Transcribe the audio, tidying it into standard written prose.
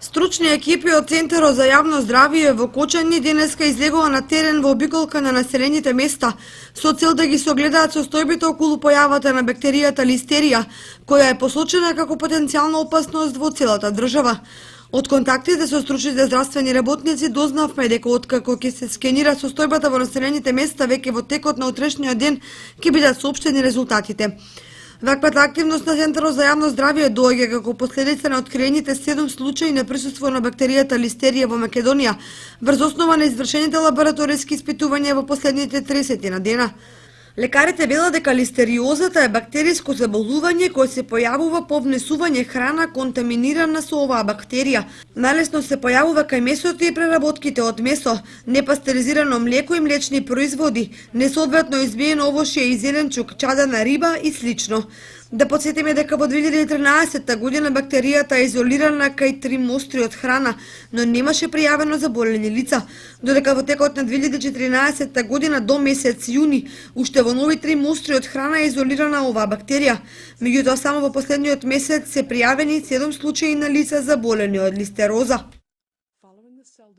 Стручни екипи од Центарот за јавно здравје во Кочани денеска излегува на терен во обиколка на населените места со цел да ги согледаат состојбите околу појавата на бактеријата листерија, која е посочена како потенцијална опасност во целата држава. Од контактите со стручните здравствени работници дознавме дека откако ќе се скенира состојбата во населените места, веќе во текот на утрешниот ден ќе бидат соопштени резултатите. Ваквата активност на Центарот за јавно здравје доаѓа како последица на откриените 7 случаи на присуство на бактеријата листерија во Македонија, врз основа на извршените лабораториски испитувања во последните 30 на дена. Лекарите велат дека листериозата е бактериско заболување кое се појавува по внесување храна контаминирана со оваа бактерија. Најлесно се појавува кај месото и преработките од месо, непастеризирано млеко и млечни производи, несоодветно избиено овошје и зеленчук, чадена риба и слично. Да подсетиме дека во 2013 година бактеријата е изолирана кај 3 мостри од храна, но немаше пријавено заболени лица, додека во текот на 2014 година до месец јуни уште во нови 3 мостри од храна е изолирана оваа бактерија. Меѓутоа само во последниот месец се пријавени 7 случаи на лица заболени од листероза.